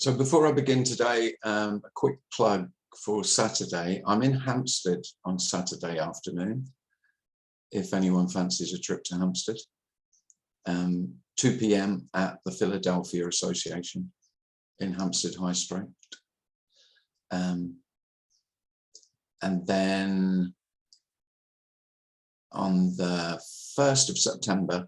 So before I begin today, a quick plug for Saturday. I'm in Hampstead on Saturday afternoon, if anyone fancies a trip to Hampstead. 2 p.m. at the Philadelphia Association in Hampstead High Street. And then on the 1st of September,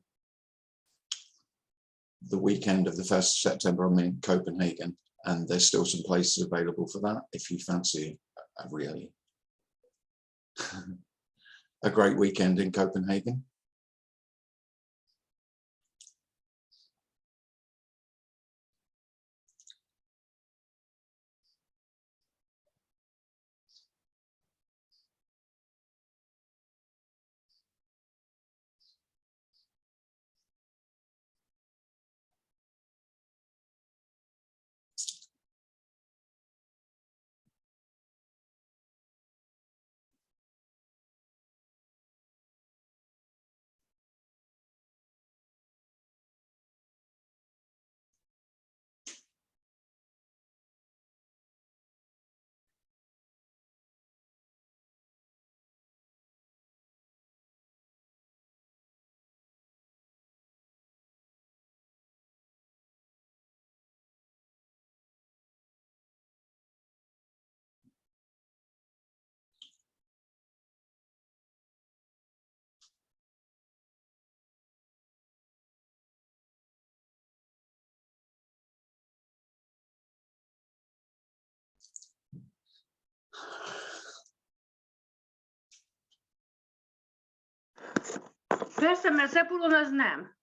the weekend of the 1st of September, I'm in Copenhagen, and there's still some places available for that if you fancy a really a great weekend in Copenhagen. Persze, mert Szepulon az nem.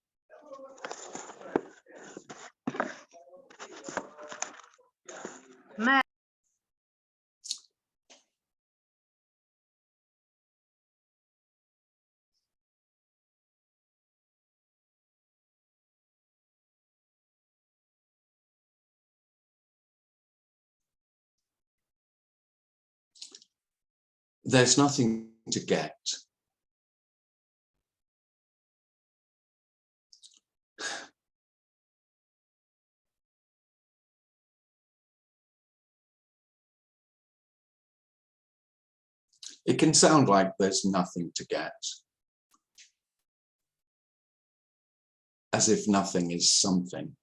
Mert There's nothing to get. It can sound like there's nothing to get, as if nothing is something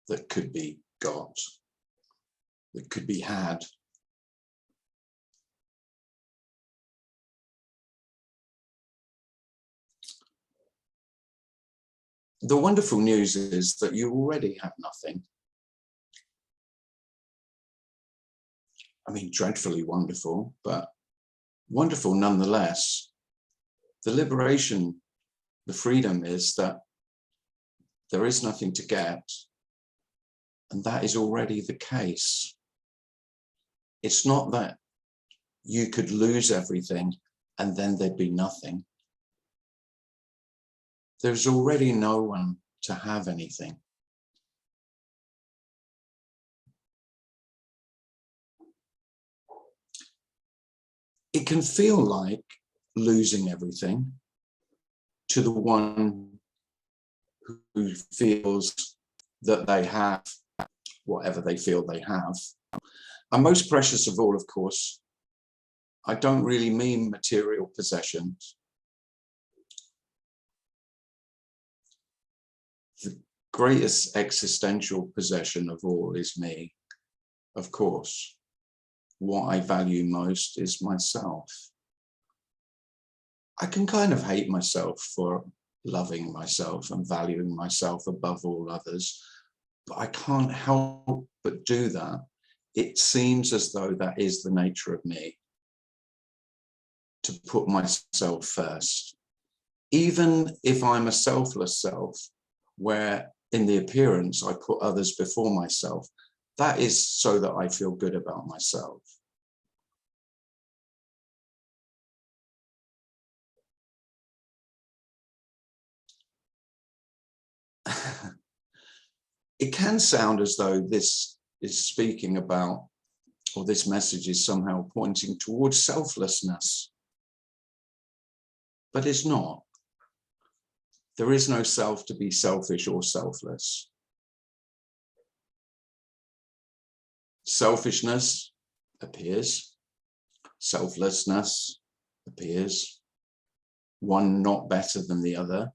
that could be got, that could be had. The wonderful news is that you already have nothing. I mean, dreadfully wonderful, but wonderful nonetheless. The liberation, the freedom is that there is nothing to get, and that is already the case. It's not that you could lose everything and then there'd be nothing. There's already no one to have anything. It can feel like losing everything to the one who feels that they have whatever they feel they have. And most precious of all, of course, I don't really mean material possessions. The greatest existential possession of all is me, of course. What I value most is myself. I can kind of hate myself for loving myself and valuing myself above all others, but I can't help but do that. It seems as though that is the nature of me, to put myself first. Even if I'm a selfless self, where in the appearance I put others before myself, that is so that I feel good about myself. It can sound as though this is speaking about, or this message is somehow pointing towards selflessness, but it's not. There is no self to be selfish or selfless. Selfishness appears. Selflessness appears. One not better than the other,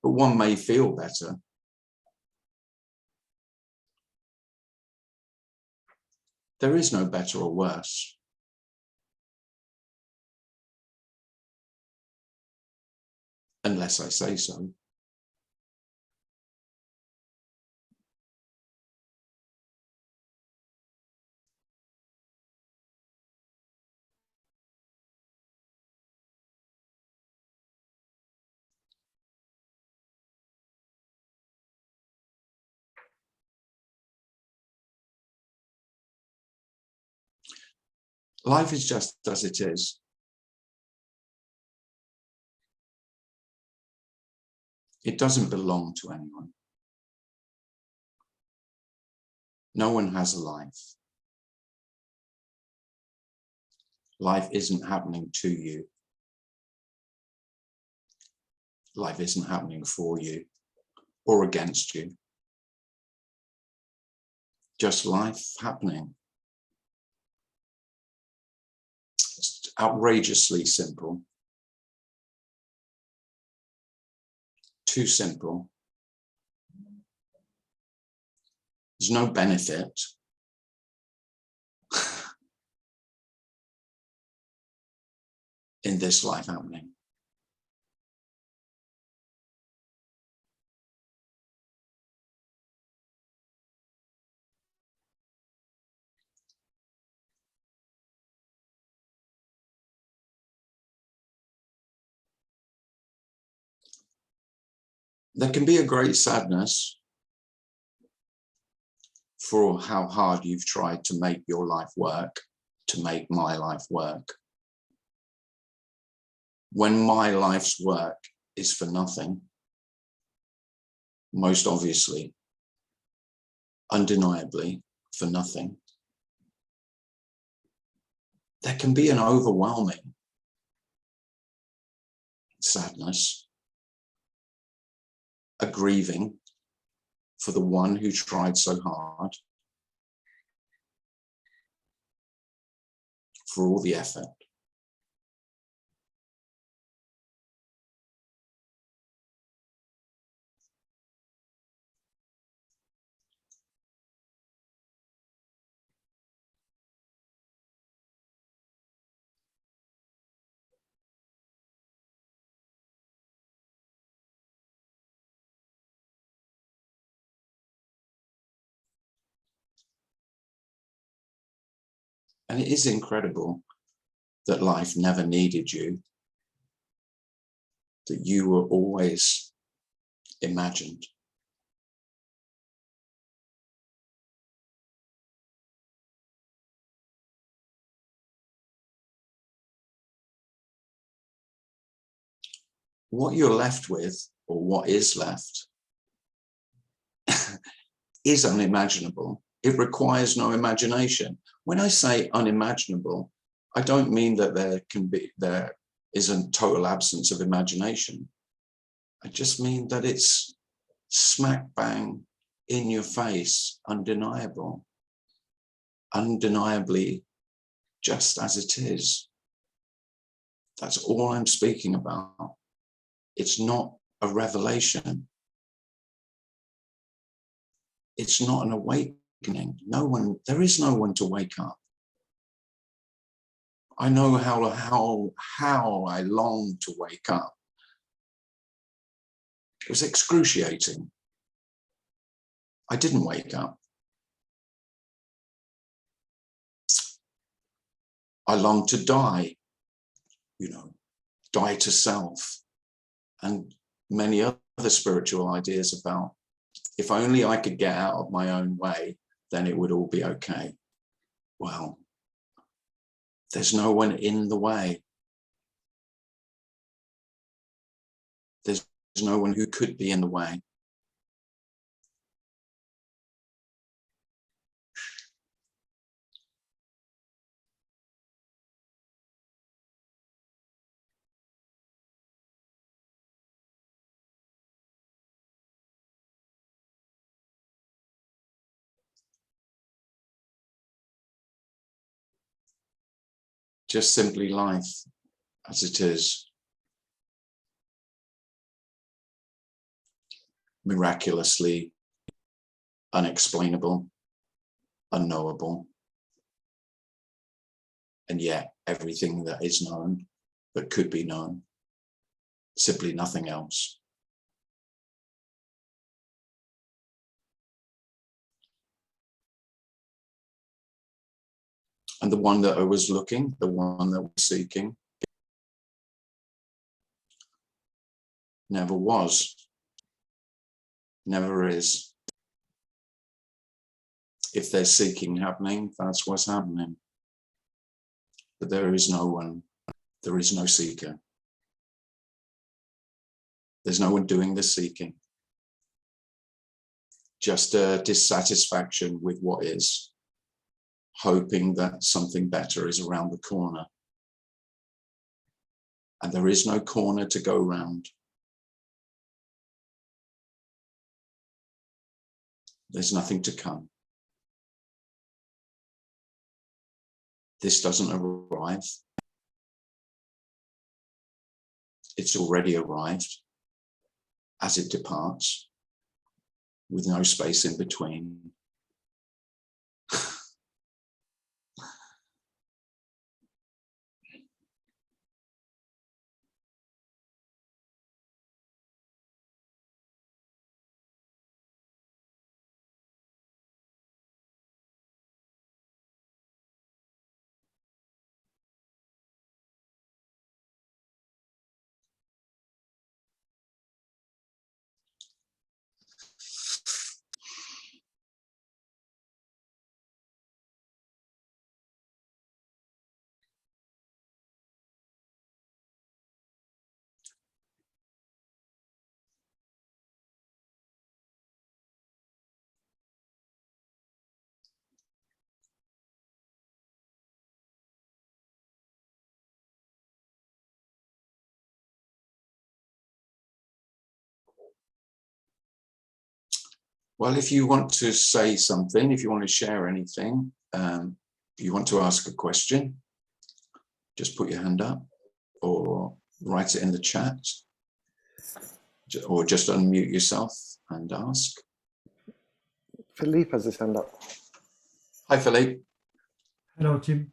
but one may feel better. There is no better or worse. Unless I say so. Life is just as it is. It doesn't belong to anyone. No one has a life. Life isn't happening to you. Life isn't happening for you or against you. Just life happening. It's outrageously simple. Too simple. There's no benefit. In this life happening. There can be a great sadness for how hard you've tried to make your life work, to make my life work. When my life's work is for nothing, most obviously, undeniably for nothing, there can be an overwhelming sadness, a grieving for the one who tried so hard, for all the effort. And it is incredible that life never needed you, that you were always imagined. What you're left with, or what is left, is unimaginable. It requires no imagination. When I say unimaginable, I don't mean that there is a total absence of imagination. I just mean that it's smack bang in your face, undeniable, undeniably just as it is. That's all I'm speaking about. It's not a revelation. It's not an awakening. There is no one to wake up. I know how I long to wake up. It was excruciating. I didn't wake up. I longed to die, die to self, and many other spiritual ideas about if only I could get out of my own way, then it would all be okay. Well, there's no one in the way. There's no one who could be in the way. just simply life as it is. Miraculously unexplainable, unknowable, and yet everything that is known, that could be known, simply nothing else. And the one that I was looking, the one that was seeking, never was, never is. If there's seeking happening, that's what's happening. But there is no one, there is no seeker. There's no one doing the seeking. Just a dissatisfaction with what is, hoping that something better is around the corner. And there is no corner to go round. There's nothing to come. This doesn't arrive. It's already arrived as it departs, with no space in between. Well, if you want to say something, if you want to share anything, if you want to ask a question, just put your hand up or write it in the chat, or just unmute yourself and ask. Philippe has his hand up. Hi, Philippe. Hello, Tim.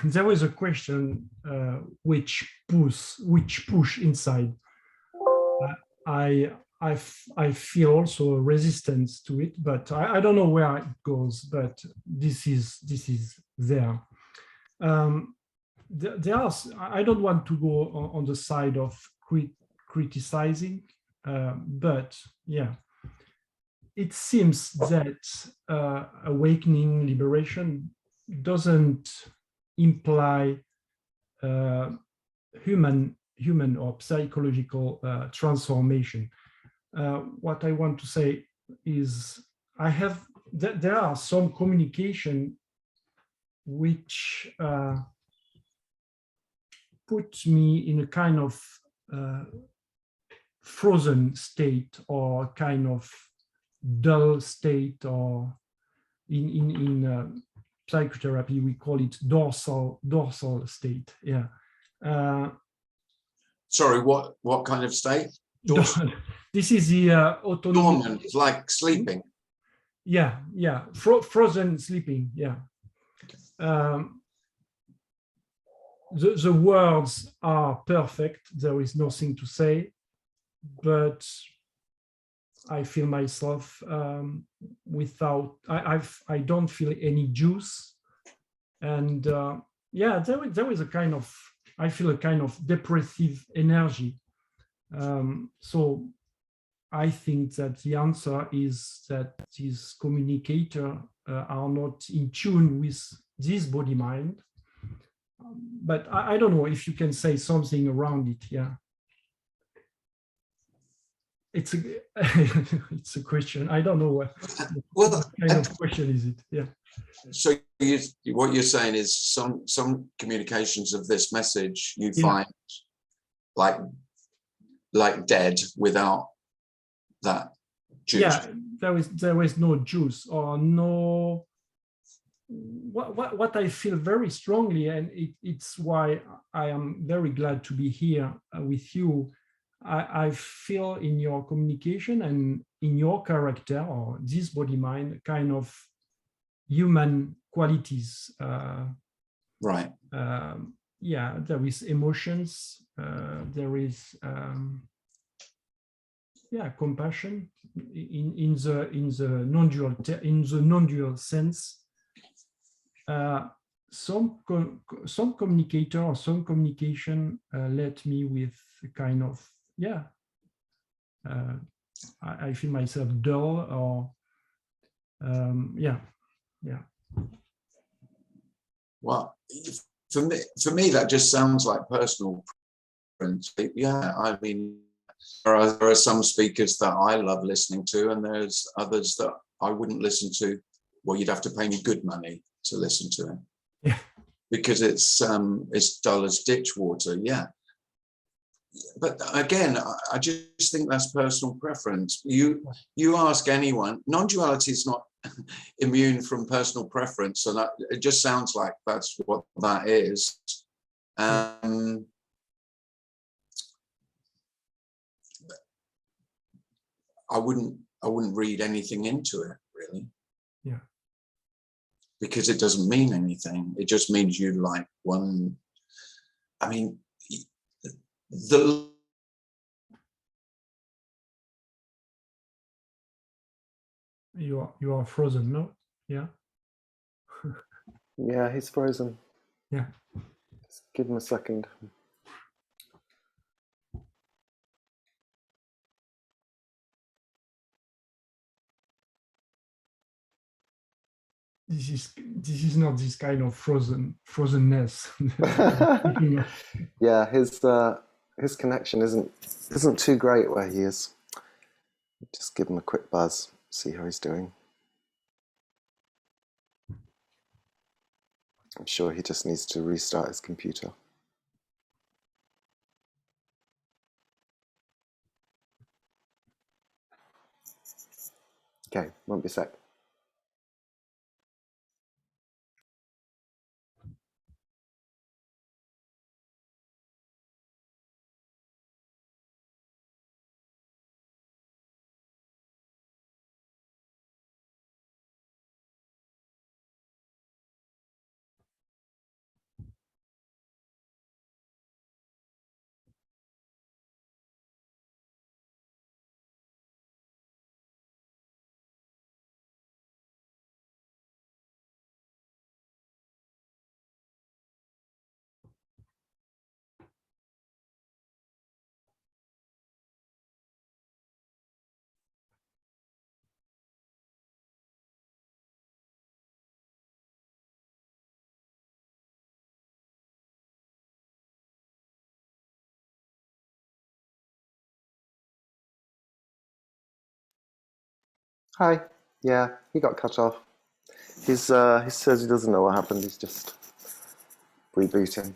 There was a question which push inside. I feel also a resistance to it, but I don't know where it goes. But this is there. There are. I don't want to go on the side of criticizing, but yeah, it seems that awakening, liberation doesn't imply human or psychological transformation. What I want to say is there are some communication which puts me in a kind of frozen state, or kind of dull state, or in psychotherapy we call it dorsal state. Yeah. Sorry, what kind of state? This is the autonomic. Dormant, like sleeping. Yeah. Frozen sleeping. Yeah. The words are perfect. There is nothing to say, but I feel myself without. I don't feel any juice, and yeah, there is a kind of. I feel a kind of depressive energy. So I think that the answer is that these communicators are not in tune with this body mind. But I don't know if you can say something around it. Yeah, it's a question. I don't know what kind of question is it. Yeah. So what you're saying is some communications of this message you find like dead without that juice. Yeah, there is no juice, or no what I feel very strongly, and it's why I am very glad to be here with you. I feel in your communication and in your character, or this body mind, kind of human qualities. Right. Yeah, there is emotions. There is compassion in the non-dual sense. Some communicator or some communication let me with kind of I feel myself dull, or Well, for me, that just sounds like personal preference. Yeah, I mean, there are some speakers that I love listening to, and there's others that I wouldn't listen to. Well, you'd have to pay me good money to listen to him. Yeah. Because it's dull as ditch water. Yeah. But again, I just think that's personal preference. You ask anyone, non-duality is not immune from personal preference, and it just sounds like that's what that is. I wouldn't read anything into it, really. Yeah. Because it doesn't mean anything. It just means you like one. I mean, you are frozen, no? Yeah. Yeah, he's frozen. Yeah. Just give him a second. This is not this kind of frozenness. Yeah, his connection isn't too great where he is. Just give him a quick buzz, see how he's doing. I'm sure he just needs to restart his computer. Okay, won't be a sec. Hi. Yeah, he got cut off. He says he doesn't know what happened. He's just rebooting.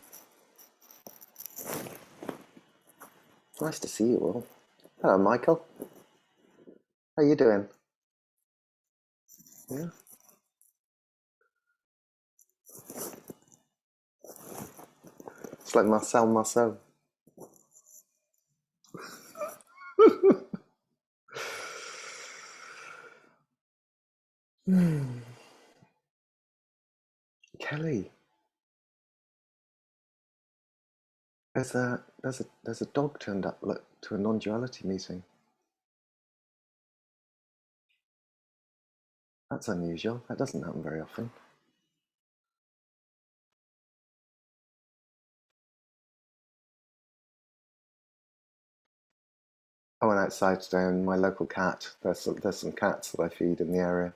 Nice to see you all. Hello, Michael. How you doing? Yeah. It's like Marcel. Kelly. There's a dog turned up to a non-duality meeting. That's unusual. That doesn't happen very often. I went outside today, and my local cat. There's some cats that I feed in the area.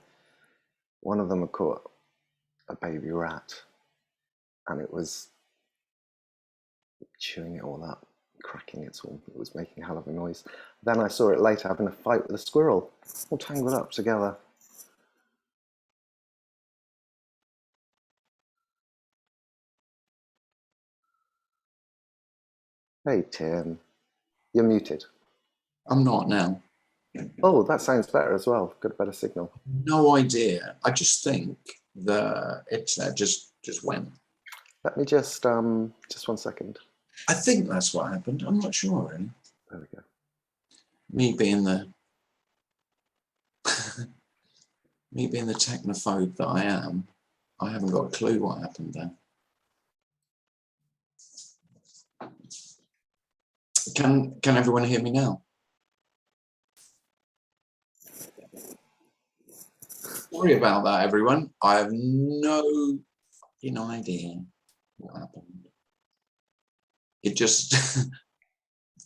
One of them had caught a baby rat, and it was chewing it all up, cracking it all. It was making a hell of a noise. Then I saw it later having a fight with a squirrel, all tangled up together. Hey, Tim. You're muted. I'm not now. Oh, that sounds better as well. Got a better signal. No idea. I just think it's there, just went. Let me just 1 second. I think that's what happened. I'm not sure really. There we go. Me being the technophobe that I am, I haven't got a clue what happened there. Can everyone hear me now? Sorry about that, everyone. I have no fucking idea what happened. It just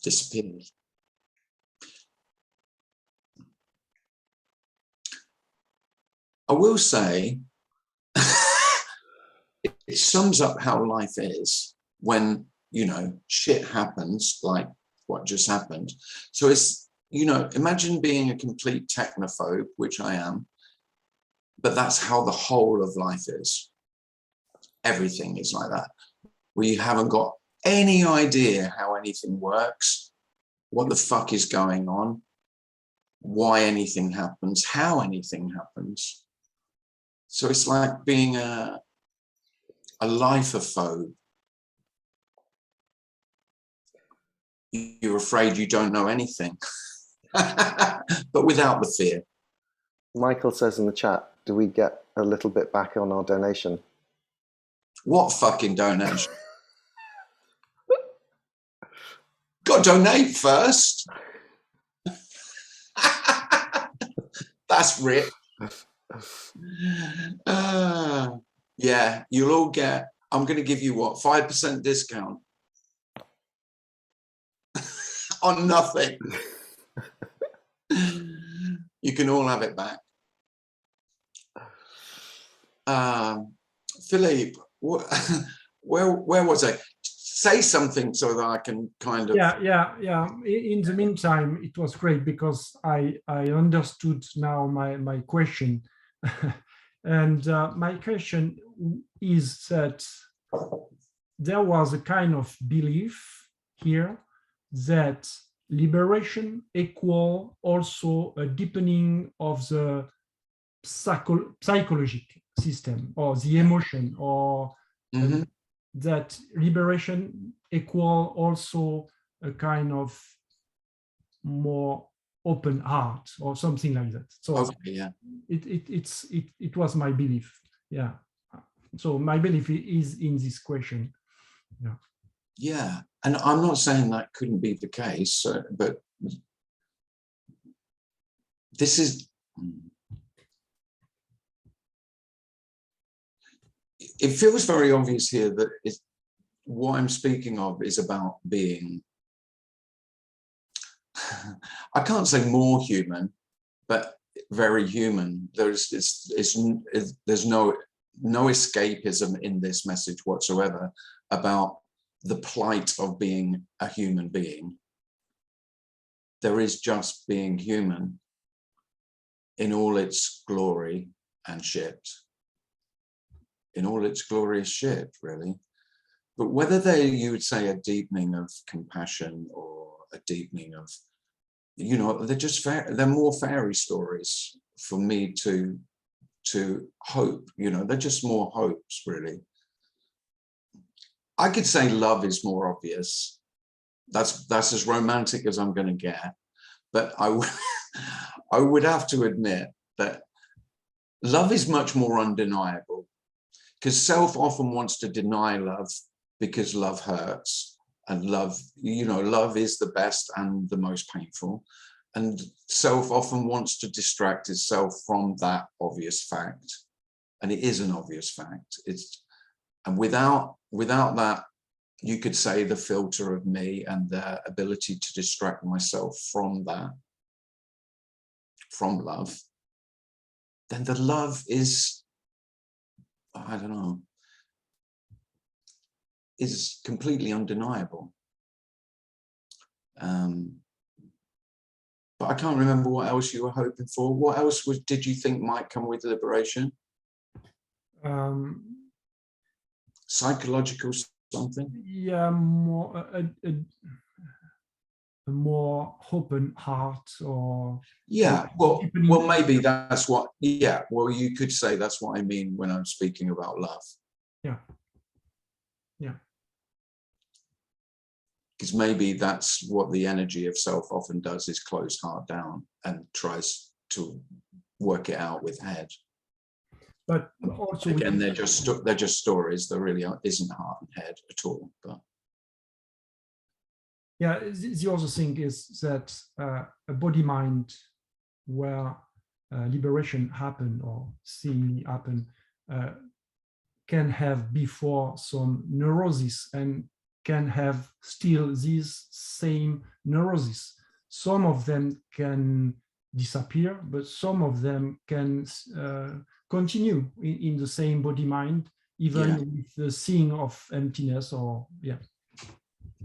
disappeared. I will say, it sums up how life is when, you know, shit happens like what just happened. So it's, you know, imagine being a complete technophobe, which I am, but that's how the whole of life is. Everything is like that. We haven't got any idea how anything works, what the fuck is going on, why anything happens, how anything happens. So it's like being a lifephobe. You're afraid you don't know anything, but without the fear. Michael says in the chat, do we get a little bit back on our donation? What fucking donation? Got to donate first. That's rich. Yeah, you'll all get, I'm going to give you what, 5% discount on nothing. You can all have it back. Philippe, where was I? Say something so that I can kind of... Yeah. In the meantime, it was great because I understood now my question. And my question is that there was a kind of belief here that liberation equal also a deepening of the psychological system or the emotion, or that liberation equal also a kind of more open heart or something like that. So okay, yeah. It was my belief. Yeah. So my belief is in this question. Yeah. Yeah, and I'm not saying that couldn't be the case, but this is... It feels very obvious here that what I'm speaking of is about being, I can't say more human, but very human. There's no escapism in this message whatsoever about the plight of being a human being. There is just being human in all its glory and shit. In all its glorious shit, really. But whether you would say a deepening of compassion or a deepening of, you know, they're more fairy stories for me to hope, you know, they're just more hopes, really. I could say love is more obvious. That's as romantic as I'm going to get. But I would have to admit that love is much more undeniable, because self often wants to deny love because love hurts, and love, you know, love is the best and the most painful. And self often wants to distract itself from that obvious fact. And it is an obvious fact. And without that, you could say the filter of me and the ability to distract myself from that, from love, then the love is, I don't know, is completely undeniable. But I can't remember what else you were hoping for. What else did you think might come with liberation? Psychological something? Yeah, more a more open heart, or Yeah, well, deepening- maybe that's what, yeah, well, you could say that's what I mean when I'm speaking about love. Yeah. Yeah. Because maybe that's what the energy of self often does, is close heart down and tries to work it out with head. But also Again, they're just stories. There really isn't heart and head at all. But yeah, the other thing is that a body mind where liberation happen or seeing happen can have before some neurosis and can have still these same neurosis. Some of them can disappear, but some of them can continue in the same body mind, even with the seeing of emptiness, or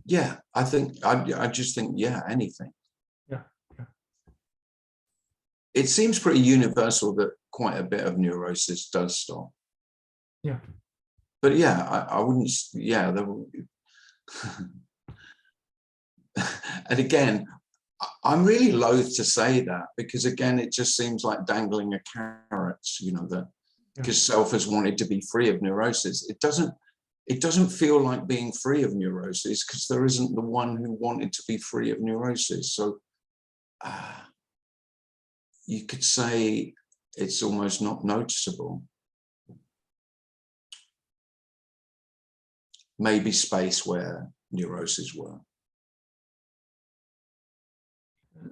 yeah, I just think, yeah, anything. Yeah. It seems pretty universal that quite a bit of neurosis does stop. Yeah. But yeah, I wouldn't, yeah. And again, I'm really loath to say that, because again, it just seems like dangling a carrot, you know, that because self has wanted to be free of neurosis. It doesn't feel like being free of neurosis, because there isn't the one who wanted to be free of neurosis. So you could say it's almost not noticeable. Maybe space where neuroses were.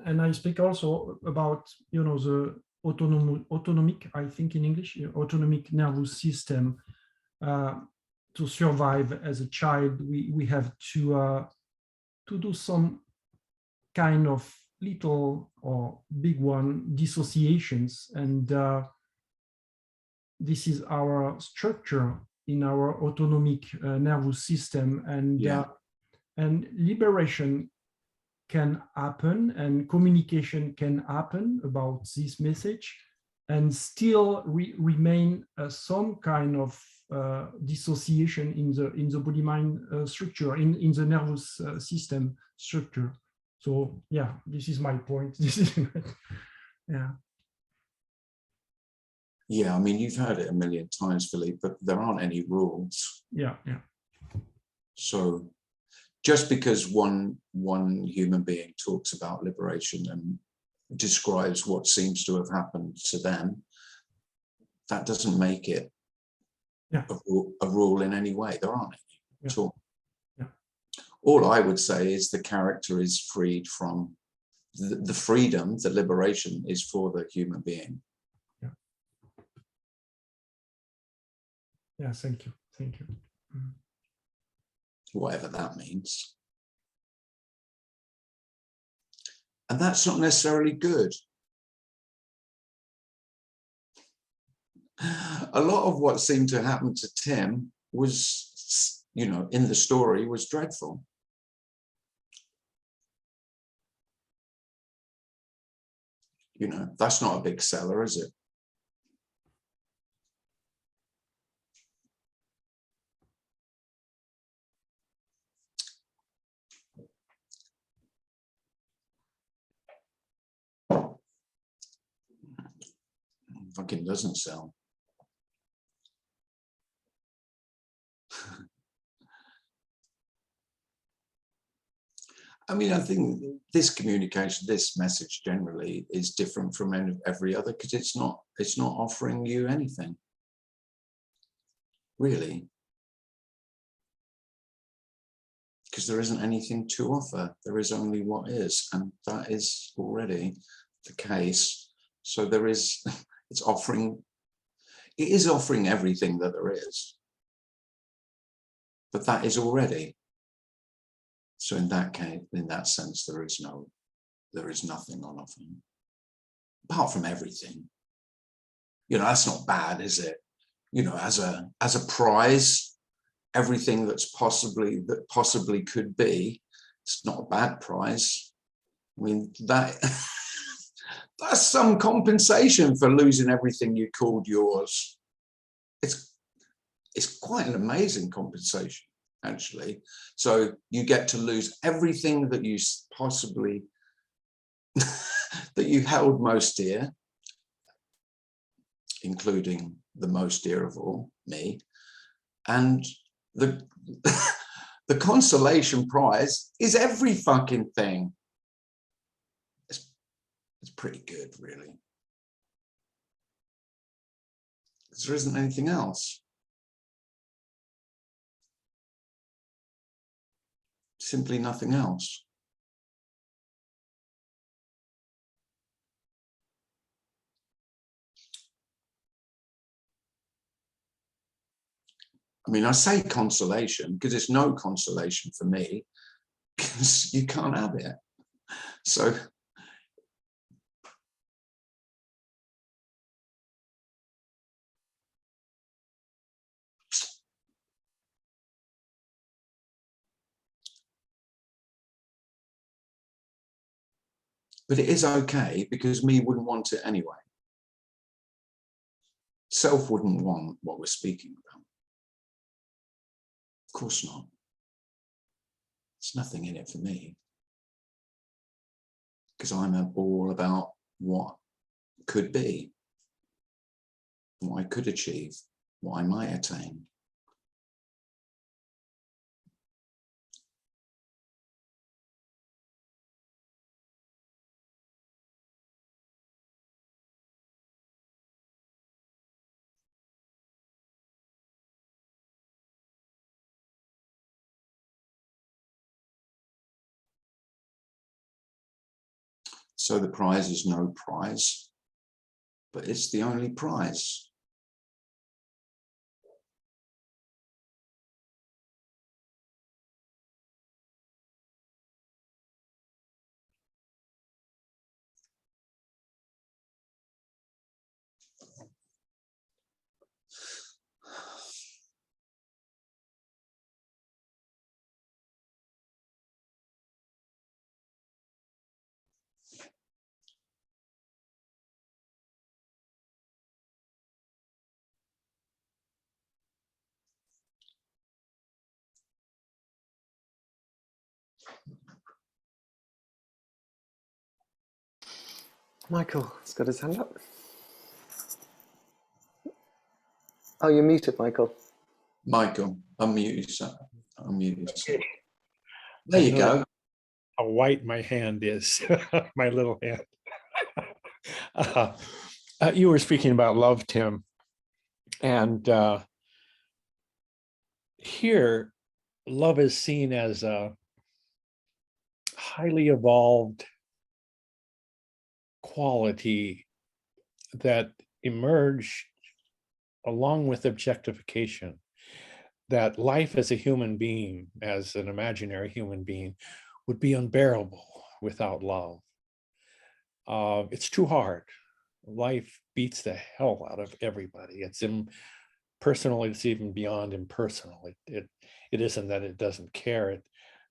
And I speak also about, you know, the autonomic, I think in English, autonomic nervous system. To survive as a child, we have to do some kind of little or big one dissociations, and this is our structure in our autonomic nervous system, and liberation can happen and communication can happen about this message, and still remain some kind of dissociation in the body mind structure, in the nervous system structure. So yeah, this is my point. Yeah, I mean, you've heard it a million times, Philippe, but there aren't any rules. Yeah. So just because one human being talks about liberation and describes what seems to have happened to them, that doesn't make it a rule in any way. There aren't any at all. Yeah. All I would say is the character is freed from the freedom, the liberation is for the human being. Yeah, thank you. Whatever that means. And that's not necessarily good. A lot of what seemed to happen to Tim was, you know, in the story was dreadful. You know, that's not a big seller, is it? Fucking doesn't sell. I mean, I think this communication, this message generally is different from every other, because it's not offering you anything, really. Because there isn't anything to offer. There is only what is, and that is already the case. So there is, it is offering everything that there is, but that is already. So in that case, in that sense, there is nothing on offer, apart from everything. You know, that's not bad, is it? You know, as a prize, everything that possibly could be, it's not a bad prize. I mean, that's some compensation for losing everything you called yours. It's quite an amazing compensation. actually. So you get to lose everything that you possibly, that you held most dear, including the most dear of all, me. And the, the consolation prize is every fucking thing. It's pretty good, really. Because there isn't anything else. Simply nothing else. I mean, I say consolation because it's no consolation for me because you can't have it. So but it is okay because me wouldn't want it anyway. Self wouldn't want what we're speaking about. Of course not. There's nothing in it for me because I'm all about what could be, what I could achieve, what I might attain. So the prize is no prize, but it's the only prize. Michael has got his hand up. Oh, you're muted, Michael. Michael, unmute yourself. Unmute yourself. There you go. How white my hand is, my little hand. You were speaking about love, Tim. And here, love is seen as a highly evolved quality that emerged along with objectification, that life as a human being, as an imaginary human being, would be unbearable without love. It's too hard. Life beats the hell out of everybody. It's impersonal. It's even beyond impersonal. It isn't that it doesn't care.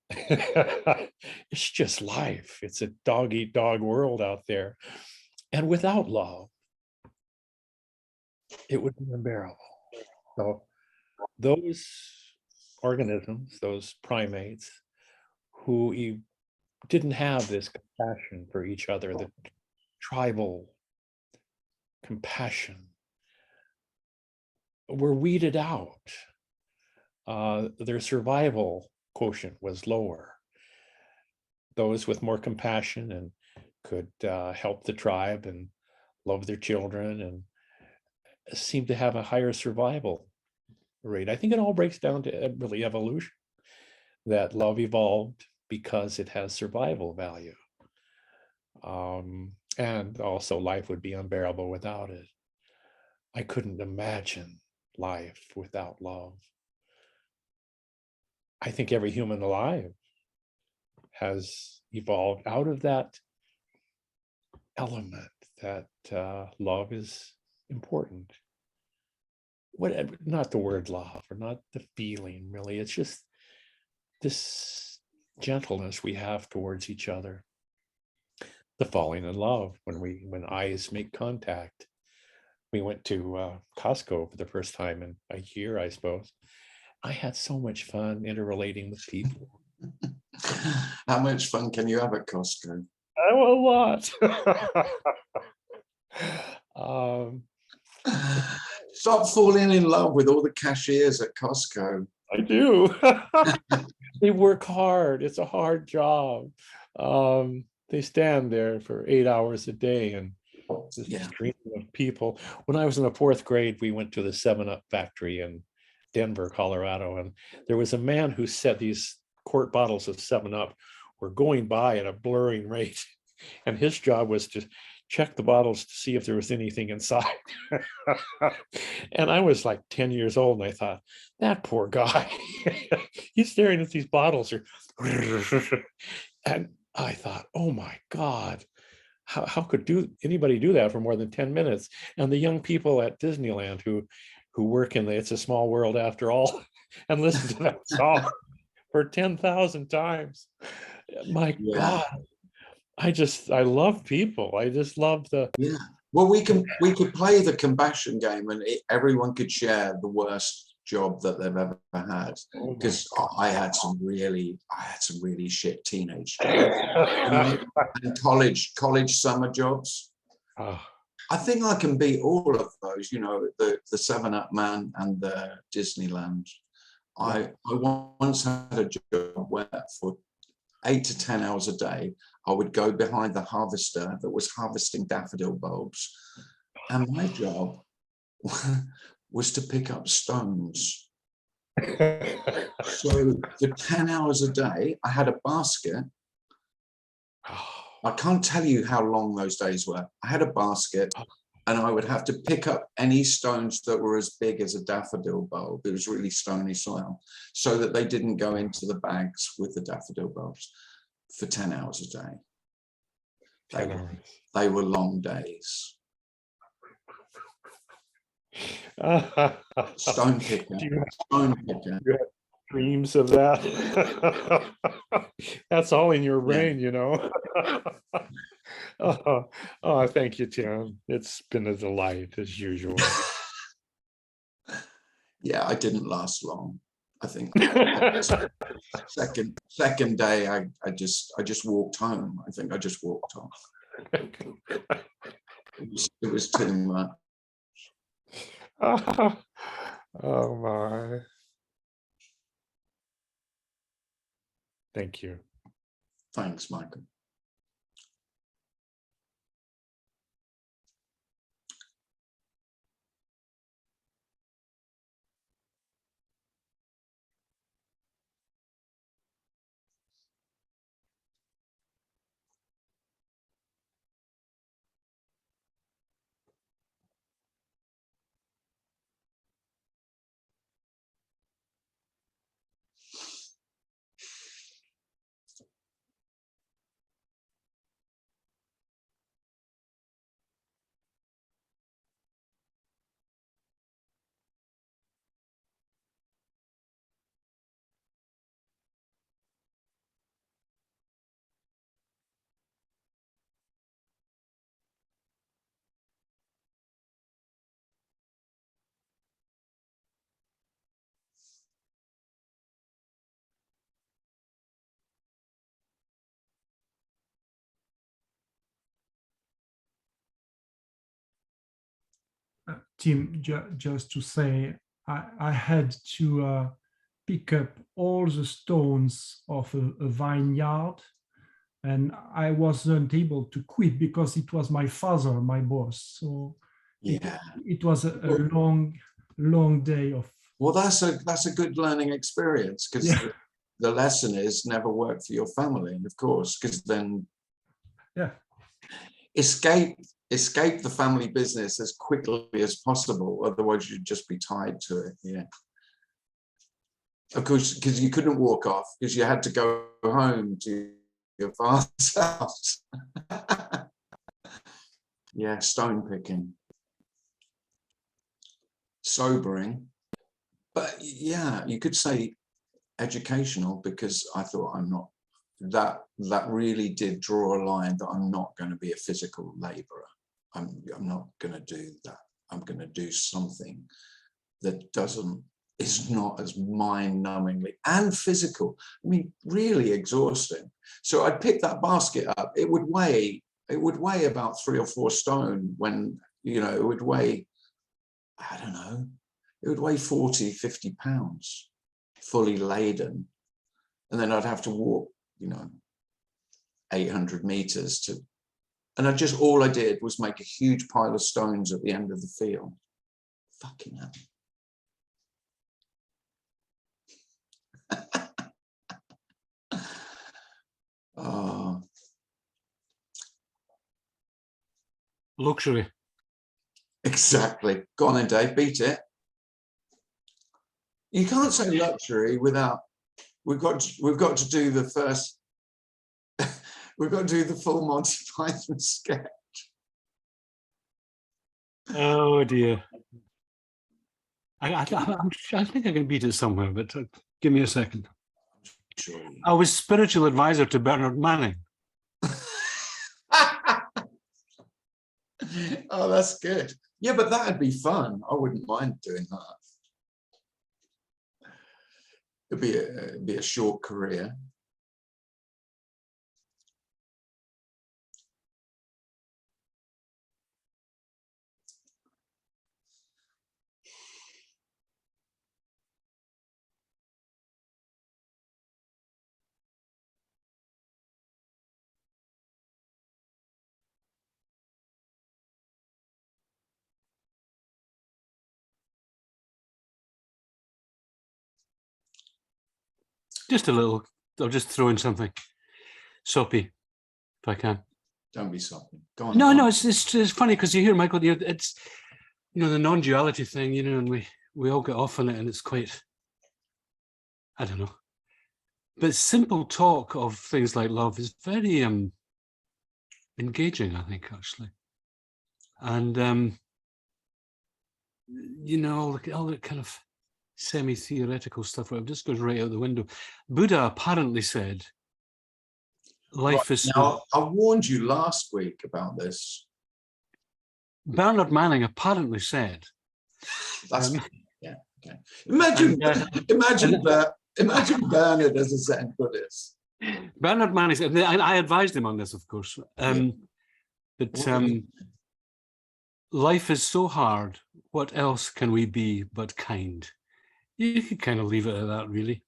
It's just life. It's a dog-eat-dog world out there. And without love, it would be unbearable. So those organisms, those primates who didn't have this compassion for each other, the tribal compassion, were weeded out. Their survival quotient was lower. Those with more compassion and could help the tribe and love their children and seem to have a higher survival rate. I think it all breaks down to really evolution, that love evolved because it has survival value. And also life would be unbearable without it. I couldn't imagine life without love. I think every human alive has evolved out of that element that love is important. Not the word love or not the feeling really, it's just this gentleness we have towards each other. The falling in love when eyes make contact. We went to Costco for the first time in a year, I suppose. I had so much fun interrelating with people. How much fun can you have at Costco? A lot. um, Stop falling in love with all the cashiers at Costco. I do. They work hard. It's a hard job. They stand there for 8 hours a day and this Yeah. stream of people. When I was in the 4th grade, we went to the 7-Up factory in Denver, Colorado, and there was a man who said these quart bottles of 7-Up were going by at a blurring rate, and his job was to check the bottles to see if there was anything inside. And I was like 10 years old, and I thought, that poor guy, he's staring at these bottles. And I thought, oh my God, how could anybody do that for more than 10 minutes? And the young people at Disneyland who work in the It's a Small World After All and listen to that song for 10,000 times. My Yeah. God, I love people. I just love the. Yeah. Well, we could play the compassion game, and everyone could share the worst job that they've ever had. Because I had some really shit teenage jobs. And college summer jobs. I think I can beat all of those. You know, the 7-Up man and the Disneyland. I once had a job where for 8 to 10 hours a day, I would go behind the harvester that was harvesting daffodil bulbs. And my job was to pick up stones. So for 10 hours a day, I had a basket. I can't tell you how long those days were. I had a basket and I would have to pick up any stones that were as big as a daffodil bulb. It was really stony soil, so that they didn't go into the bags with the daffodil bulbs for 10 hours a day. 10 hours. They were long days. Stone picker. Stone picker. Dreams of that. That's all in your brain, you know. Oh, thank you, Tim. It's been a delight as usual. Yeah, I didn't last long. I think second day, I just walked home. I think I just walked off. It was too much. Oh my. Thank you. Thanks, Michael. Tim, just to say, I had to pick up all the stones of a vineyard, and I wasn't able to quit because it was my father, my boss. So Yeah. it was a long day of. Well, that's a good learning experience, because the lesson is never work for your family, of course, because then escape the family business as quickly as possible. Otherwise, you'd just be tied to it. Yeah. Of course, because you couldn't walk off because you had to go home to your father's house. Yeah, stone picking. Sobering. But yeah, you could say educational, because I thought that really did draw a line that I'm not going to be a physical laborer. I'm not going to do that. I'm going to do something that doesn't is not as mind-numbingly and physical. I mean, really exhausting. So I'd pick that basket up. It would weigh about 3 or 4 stone when, you know, it would weigh, I don't know, it would weigh 40, 50 pounds, fully laden. And then I'd have to walk, you know, 800 meters to, and all I did was make a huge pile of stones at the end of the field. Fucking hell. Oh, luxury. exactly. Go on then, Dave, beat it. You can't say luxury without, we've got to do the first, we've got to do the full Monty Python sketch. Oh dear. I think I can beat it somewhere, but give me a second. Sure. I was spiritual advisor to Bernard Manning. Oh, that's good. Yeah, but that'd be fun. I wouldn't mind doing that. It'd be a short career. Just a little, I'll just throw in something soppy, if I can. Don't be soppy. Go on. No, it's funny because you hear Michael, it's, you know, the non-duality thing, you know, and we all get off on it and it's quite, I don't know. But simple talk of things like love is very engaging, I think, actually. And, you know, all that kind of semi-theoretical stuff where it just goes right out the window. Buddha apparently said, life is... Now, I warned you last week about this. Bernard Manning apparently said... That's yeah, okay. Imagine Bernard as a Zen Buddhist. Bernard Manning said, and I advised him on this, of course, but life is so hard, what else can we be but kind? You could kind of leave it at that, really.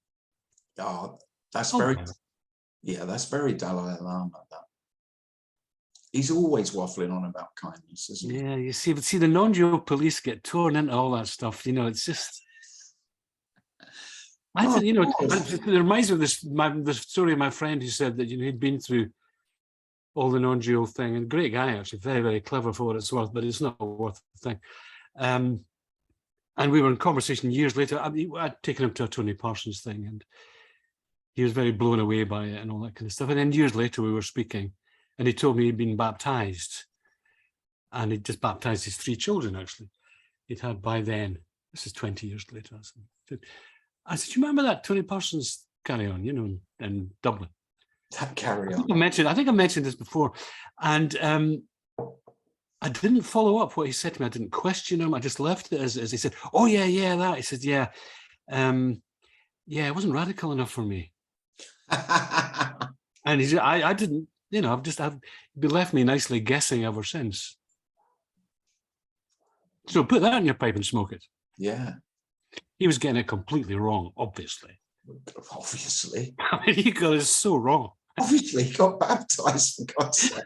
Oh, that's that's very Dalai Lama. That he's always waffling on about kindness, isn't he? Yeah, you see, but see, the non-dual police get torn into all that stuff. You know, it's just. I think, you know, it reminds me of the story of my friend who said that, you know, he'd been through all the non-dual thing, and great guy, actually, very, very clever for what it's worth, but it's not worth the thing. And we were in conversation years later. I'd taken him to a Tony Parsons thing, and he was very blown away by it and all that kind of stuff. And then years later, we were speaking, and he told me he'd been baptized, and he'd just baptized his 3 children, actually. He'd had by then, this is 20 years later. I said, do you remember that Tony Parsons carry on, you know, in Dublin? That carry on. I think I mentioned this before. And I didn't follow up what he said to me. I didn't question him. I just left it as he said, oh, yeah, that. He said, yeah, it wasn't radical enough for me. And he said, I didn't, you know, I've left me nicely guessing ever since. So put that in your pipe and smoke it. Yeah. He was getting it completely wrong, obviously. Obviously. I mean, he got it so wrong. Obviously, he got baptized, for God's sake.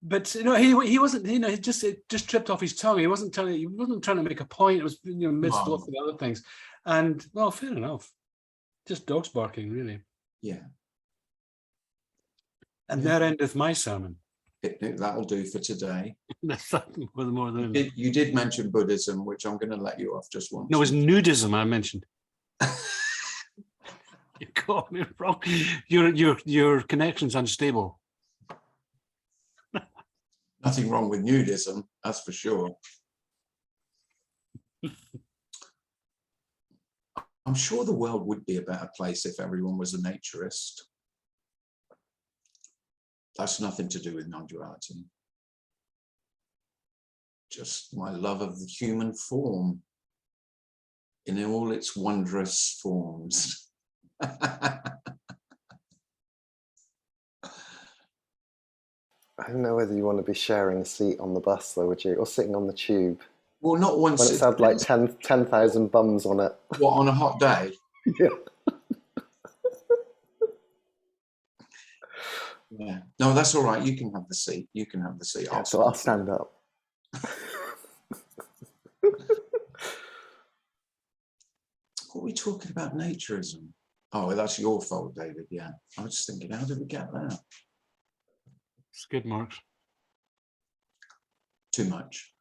But you know, he wasn't. You know, it just tripped off his tongue. He wasn't trying to make a point. It was, you know, mixed up with other things. And well, fair enough. Just dogs barking, really. Yeah. And there endeth my sermon. That'll do for today. That's more than you did mention Buddhism, which I'm going to let you off just once. No, it was nudism I mentioned. You got me wrong. Your connection's unstable. Nothing wrong with nudism, that's for sure. I'm sure the world would be a better place if everyone was a naturist. That's nothing to do with non-duality. Just my love of the human form in all its wondrous forms. I don't know whether you want to be sharing a seat on the bus though, would you? Or sitting on the tube. Well, not once. When it's had like 10,000 bums on it. What, on a hot day? Yeah. Yeah. No, that's all right. You can have the seat. You can have the seat. So I'll stand up. What are we talking about? Naturism. Oh, that's your fault, David. Yeah. I was just thinking, how did we get there? Skid marks. Too much.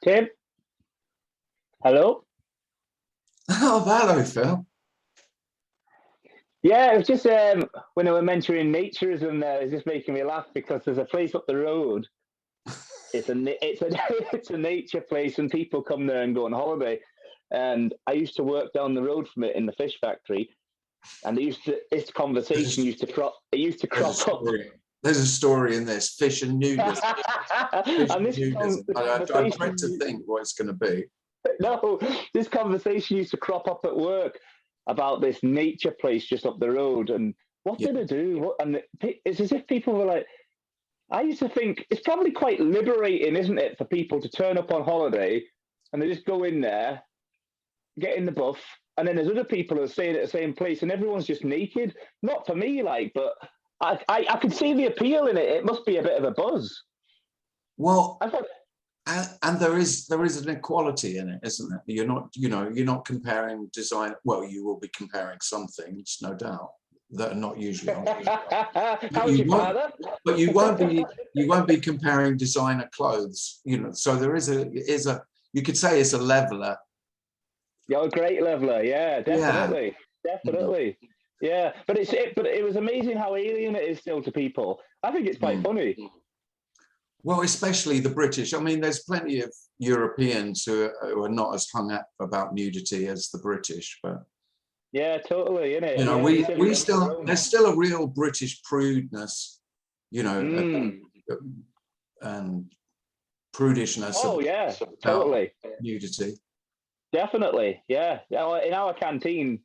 Tim, hello. Oh, hello, Phil. Yeah, it was just when I were mentioning naturism there, it's just making me laugh because there's a place up the road. It's a it's a nature place, and people come there and go on holiday. And I used to work down the road from it in the fish factory, and this conversation used to crop. It used to crop up. There's a story in this, fish and nudism. Fish And and this nudism. I dread conversation, to think what it's going to be. no, this conversation used to crop up at work about this nature place just up the road, and what Yeah. did I do? What, and it's as if people were like, I used to think it's probably quite liberating, isn't it, for people to turn up on holiday and they just go in there, get in the buff, and then there's other people who are staying at the same place and everyone's just naked. Not for me, like, but I could see the appeal in it. It must be a bit of a buzz. Well, I thought, and there is an equality in it, isn't there? You're not comparing design. Well, you will be comparing some things, no doubt, that are not usually on. how's your father? But you won't be comparing designer clothes, So there is a you could say it's a leveler. You're a great leveler, yeah, definitely, Yeah. definitely, yeah. But it was amazing how alien it is still to people. I think it's quite funny. Well, especially the British. I mean, there's plenty of Europeans who are not as hung up about nudity as the British, but Yeah, totally, innit? we still, there's still a real British prudeness, and prudishness. Oh yeah, totally, nudity. definitely, yeah. In our canteen,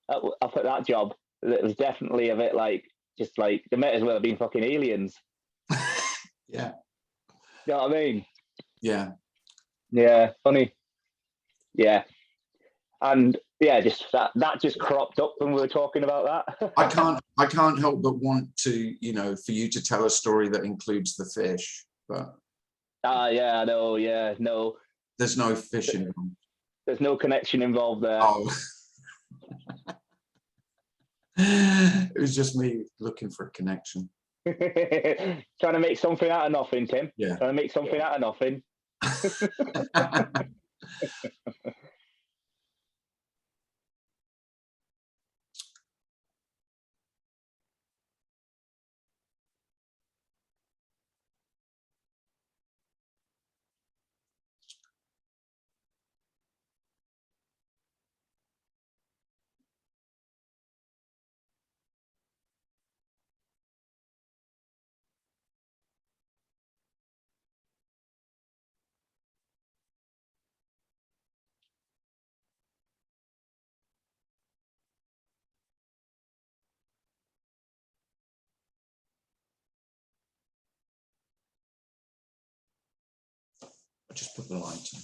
up at that job, it was definitely a bit like just like they might as well have been fucking aliens. Yeah. You know what I mean? Yeah. Yeah, funny. Yeah, and yeah, just that just cropped up when we were talking about that. I can't help but want to, for you to tell a story that includes the fish, but Yeah, no, yeah, no. There's no fish involved. There's no connection involved there. Oh. It was just me looking for a connection. Trying to make something out of nothing, Tim. Yeah. Trying to make something out of nothing. I'll just put the light on.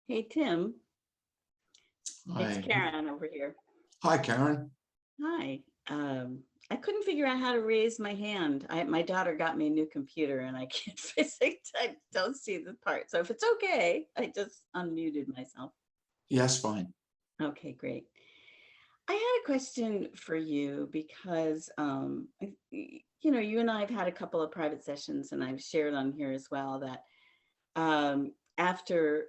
Hey, Tim, Hi. it's Karen over here. Hi, Karen. Hi. I couldn't figure out how to raise my hand. My daughter got me a new computer and I can't I don't see the part. So if it's okay, I just unmuted myself. Yes, fine. Okay, great. I had a question for you because, you know, you and I have had a couple of private sessions and I've shared on here as well that after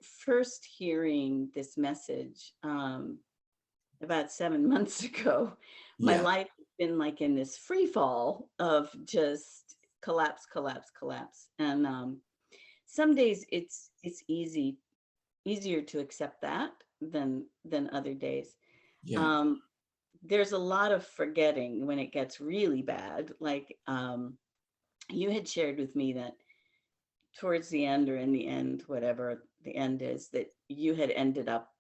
first hearing this message about 7 months ago, my Yeah. life has been like in this free fall of just collapse, collapse, collapse. And some days it's easier to accept that than other days. Yeah. There's a lot of forgetting when it gets really bad. Like you had shared with me that towards the end or in the end, whatever the end is, that you had ended up,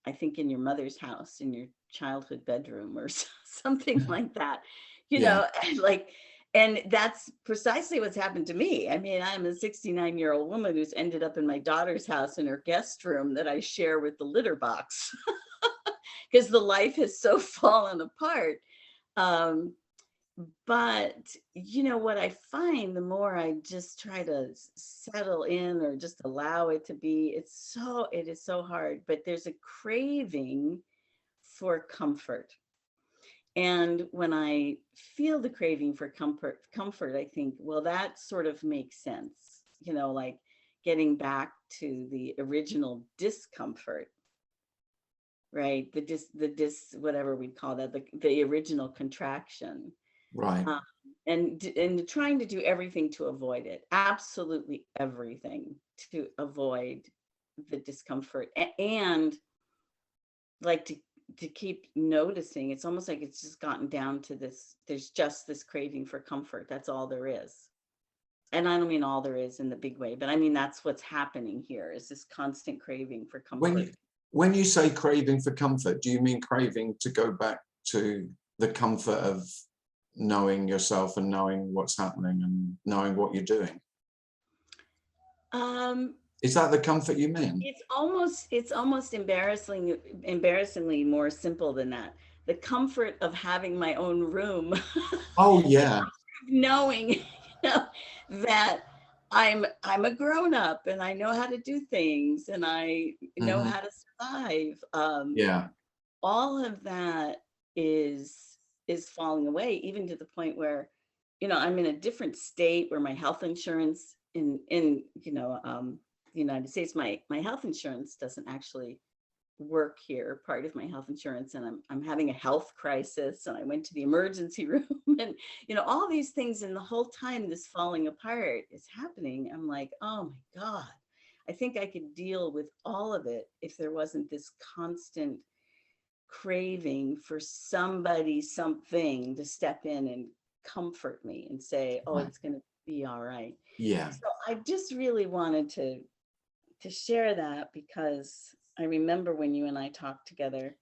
I think, in your mother's house, in your childhood bedroom or something like that, you Yeah. know, and that's precisely what's happened to me. I mean, I'm a 69-year-old woman who's ended up in my daughter's house in her guest room that I share with the litter box because the life has so fallen apart. But you know what I find, the more I just try to settle in or just allow it to be, it is so hard. But there's a craving for comfort. And when I feel the craving for comfort, I think, well, that sort of makes sense, you know, like getting back to the original discomfort, right? Whatever we call that, the original contraction. Right. And trying to do everything to avoid it, absolutely everything to avoid the discomfort, and like to keep noticing. It's almost like it's just gotten down to this, there's just this craving for comfort. That's all there is. And I don't mean all there is in the big way, but I mean that's what's happening here, is this constant craving for comfort. When you say craving for comfort, do you mean craving to go back to the comfort of knowing yourself and knowing what's happening and knowing what you're doing? Is that the comfort you mean? It's almost embarrassingly more simple than that. The comfort of having my own room. Oh yeah. Knowing, you know, that I'm a grown up and I know how to do things and I know how to survive. Yeah. All of that is falling away, even to the point where, you know, I'm in a different state where my health insurance in you know, the United States, my health insurance doesn't actually work here, part of my health insurance, and I'm having a health crisis, and I went to the emergency room, and you know, all these things, and the whole time this falling apart is happening, I'm like, oh my God, I think I could deal with all of it if there wasn't this constant craving for somebody, something to step in and comfort me and say, oh, Right. it's going to be all right. Yeah. So I just really wanted to share that, because I remember when you and I talked together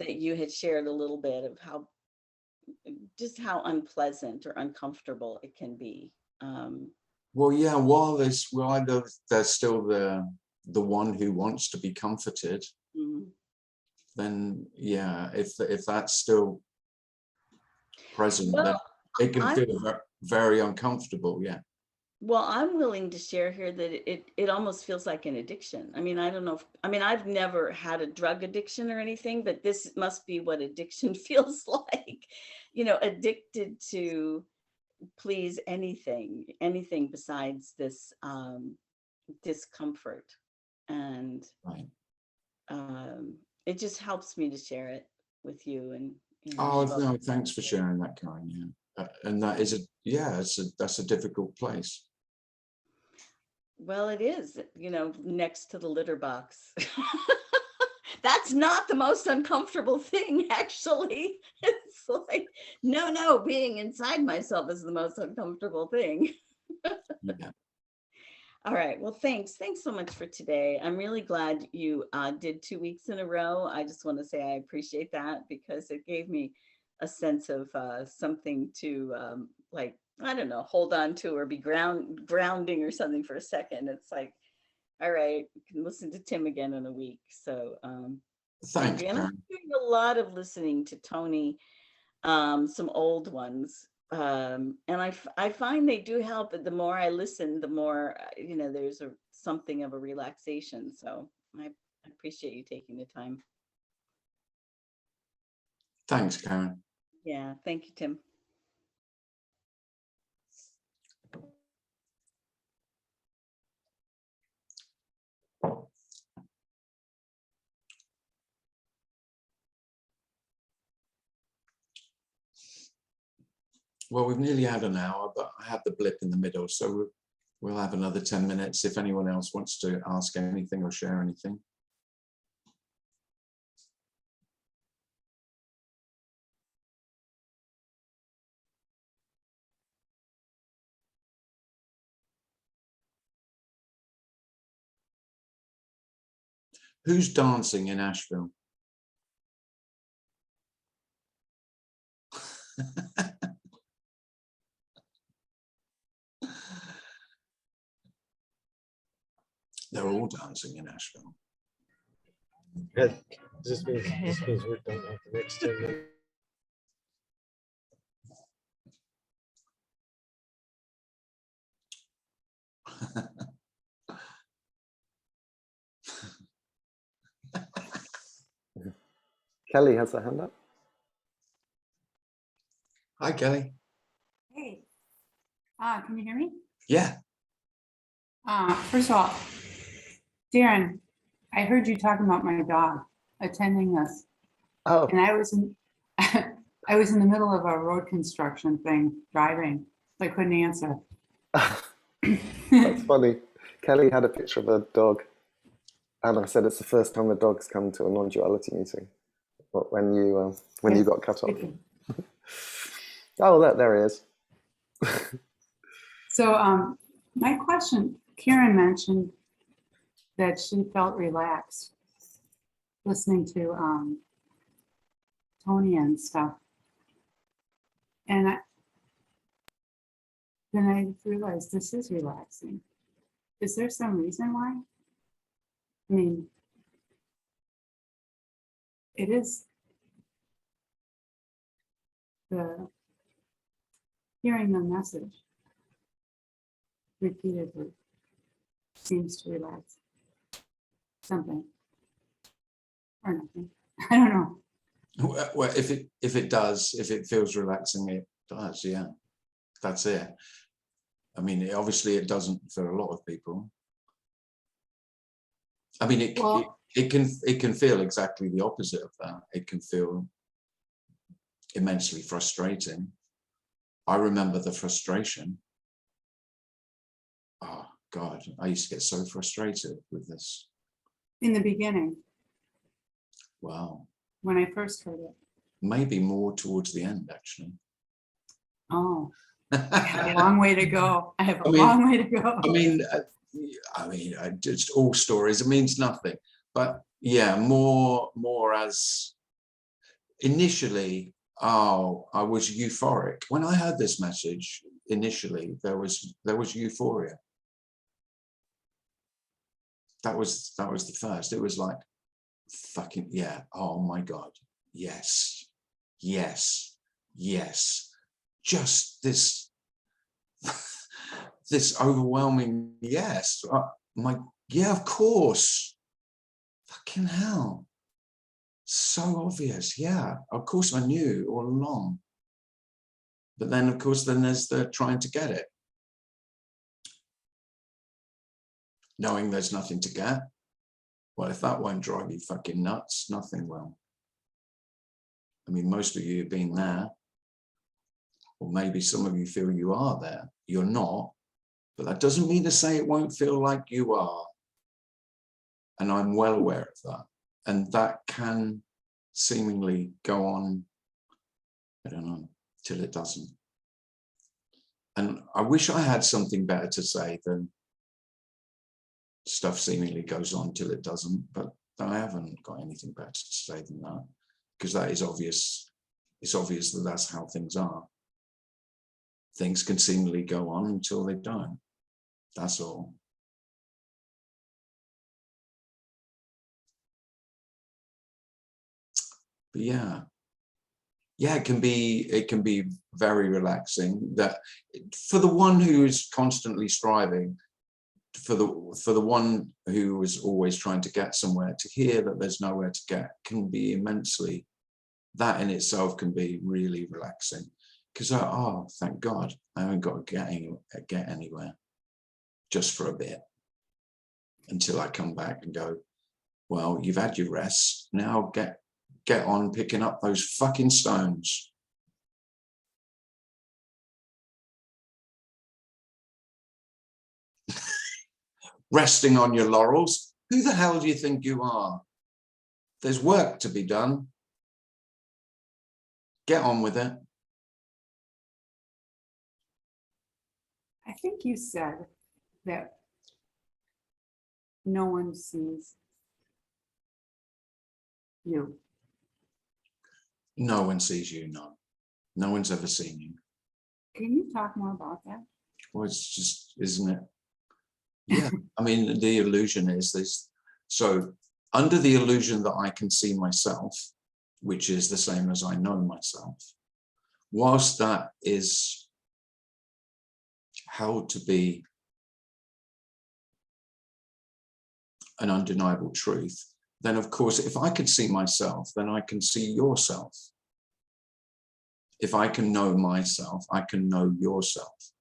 that you had shared a little bit of how unpleasant or uncomfortable it can be. Well, yeah, while there's still the one who wants to be comforted, then yeah, if that's still present, then it can feel very uncomfortable. Yeah. Well, I'm willing to share here that it almost feels like an addiction. I mean, I don't know I've never had a drug addiction or anything, but this must be what addiction feels like, addicted to please anything besides this discomfort. And Right. It just helps me to share it with you. And Oh no, thanks for sharing that, Karen. Yeah, and that is that's a difficult place. Well, it is, next to the litter box. That's not the most uncomfortable thing, actually. It's like, no, being inside myself is the most uncomfortable thing. Yeah. All right. Well, thanks so much for today. I'm really glad you did 2 weeks in a row. I just want to say I appreciate that, because it gave me a sense of something to I don't know, hold on to or be grounding or something for a second. It's like, all right, you can listen to Tim again in a week. So Thanks, and I'm Karen. doing a lot of listening to Tony, some old ones. And I find they do help, but the more I listen, the more, there's something of a relaxation. So I appreciate you taking the time. Thanks, Karen. Yeah. Thank you, Tim. Well, we've nearly had an hour, but I had the blip in the middle, so we'll have another 10 minutes if anyone else wants to ask anything or share anything. Who's dancing in Asheville? They're all dancing in Asheville. This means we're done after the next 10 minutes. Kelly has her hand up. Hi, Kelly. Hey, can you hear me? Yeah. First of all, Darren, I heard you talking about my dog attending this. Oh. And I was in I was in the middle of a road construction thing, driving, so I couldn't answer. That's funny. Kelly had a picture of a dog, and I said it's the first time a dog's come to a non-duality meeting. But when you got cut off. Oh, there he is. So my question, Karen mentioned that she felt relaxed listening to Tony and stuff. And then I realized this is relaxing. Is there some reason why? I mean, it is the hearing the message repeatedly seems to relax something or nothing. I don't know. Well, if it does, if it feels relaxing, it does. Yeah, that's it. I mean, obviously, it doesn't for a lot of people. I mean, it can feel exactly the opposite of that. It can feel immensely frustrating. I remember the frustration. Oh God, I used to get so frustrated with this. In the beginning, Wow. when I first heard it. Maybe more towards the end, actually. Oh, I have a long way to go. I have a I mean- long way to go. I mean, just all stories, it means nothing. But yeah, more as initially, oh, I was euphoric. When I heard this message, initially, there was euphoria. That was the first. It was like, fucking, yeah, oh my God, yes, yes, yes. Just this, this overwhelming yes. Yeah, of course. Fucking hell. So obvious, yeah. Of course I knew all along. But then, of course, then there's the trying to get it. Knowing there's nothing to get. Well, if that won't drive you fucking nuts, nothing will. I mean, most of you have been there. Or maybe some of you feel you are there. You're not. But that doesn't mean to say it won't feel like you are. And I'm well aware of that. And that can seemingly go on, I don't know, till it doesn't. And I wish I had something better to say than stuff seemingly goes on till it doesn't, but I haven't got anything better to say than that, because that is obvious. It's obvious that that's how things are. Things can seemingly go on until they don't. That's all. But yeah, it can be very relaxing. That for the one who is constantly striving, for the one who is always trying to get somewhere, to hear that there's nowhere to get can be immensely. That in itself can be really relaxing, because oh, thank God, I haven't got to get anywhere, just for a bit, until I come back and go, well, you've had your rest, now get on picking up those fucking stones. Resting on your laurels. Who the hell do you think you are? There's work to be done. Get on with it. I think you said that no one sees you. No one sees you, no. No one's ever seen you. Can you talk more about that? Well, it's just, isn't it? Yeah, I mean, the illusion is this. So under the illusion that I can see myself, which is the same as I know myself, whilst that is held to be an undeniable truth, then of course, if I can see myself, then I can see yourself. If I can know myself, I can know yourself.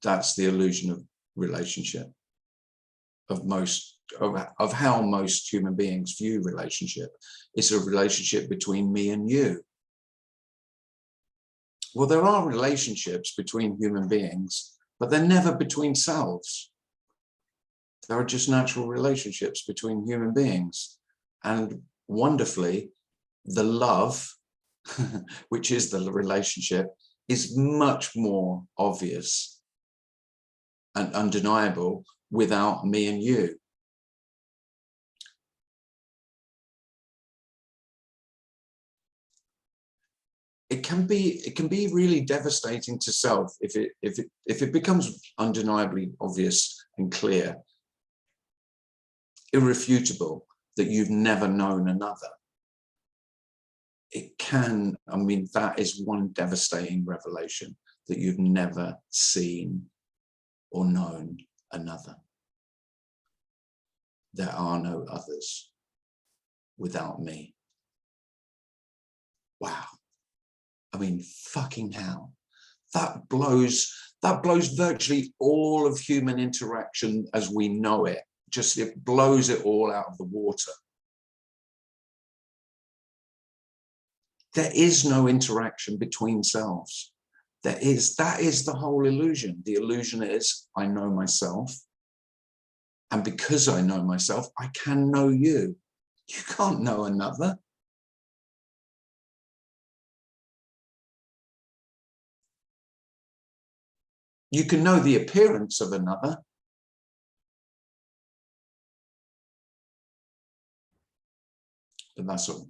That's the illusion of relationship, of how most human beings view relationship. It's a relationship between me and you. Well, there are relationships between human beings, but they're never between selves. There are just natural relationships between human beings. And wonderfully, the love, which is the relationship, is much more obvious and undeniable without me and you. It can be really devastating to self if it becomes undeniably obvious and clear, irrefutable, that you've never known another. It can, I mean, that is one devastating revelation, that you've never seen or known another. There are no others without me. Wow. I mean, fucking hell. That blows virtually all of human interaction as we know it. Just, it blows it all out of the water. There is no interaction between selves. that is the whole illusion. The illusion is I know myself. And because I know myself, I can know you. You can't know another. You can know the appearance of another. But that's all.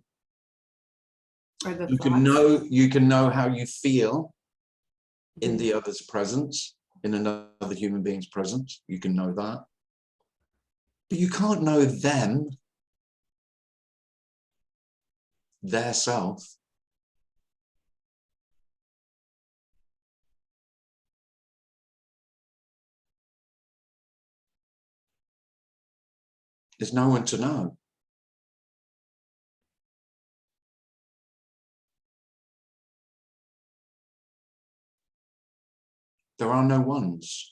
Or the You thoughts. can know how you feel in the other's presence, in another human being's presence. You can know that. But you can't know them, their self. There's no one to know. There are no ones.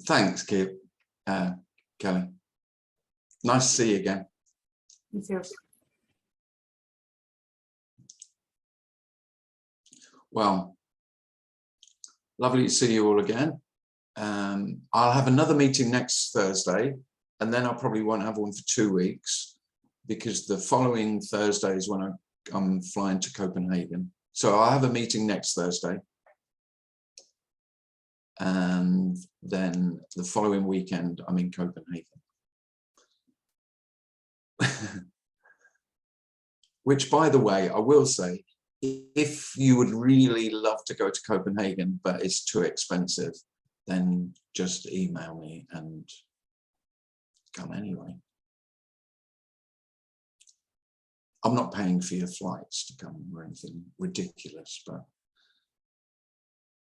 Thanks, Kelly. Nice to see you again. Me too. Well, lovely to see you all again. I'll have another meeting next Thursday, and then I probably won't have one for 2 weeks, because the following Thursday is when I'm flying to Copenhagen. So I'll have a meeting next Thursday. And then the following weekend, I'm in Copenhagen. Which, by the way, I will say, if you would really love to go to Copenhagen, but it's too expensive, then just email me and come anyway. I'm not paying for your flights to come or anything ridiculous, but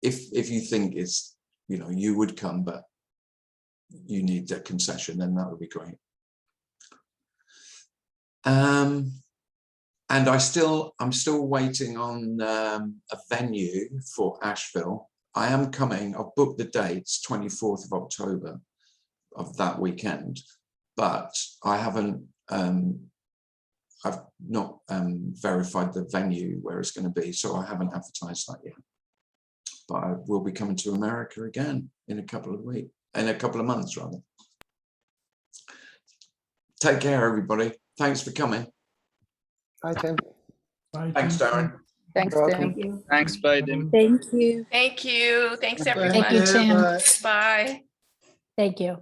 if you think it's, you know, you would come, but you need a concession, then that would be great. And I'm still waiting on a venue for Asheville. I am coming. I've booked the dates, 24th of October of that weekend, but I haven't. I've not verified the venue where it's going to be, so I haven't advertised that yet. But I will be coming to America again in a couple of weeks, in a couple of months rather. Take care, everybody. Thanks for coming. Bye, Tim. Bye, Thanks, Tim. Darren. Thanks, You're Tim. welcome. Thanks, Biden. Thank you. Thank you. Thanks, Thank everyone. you. Bye. Bye. Thank you.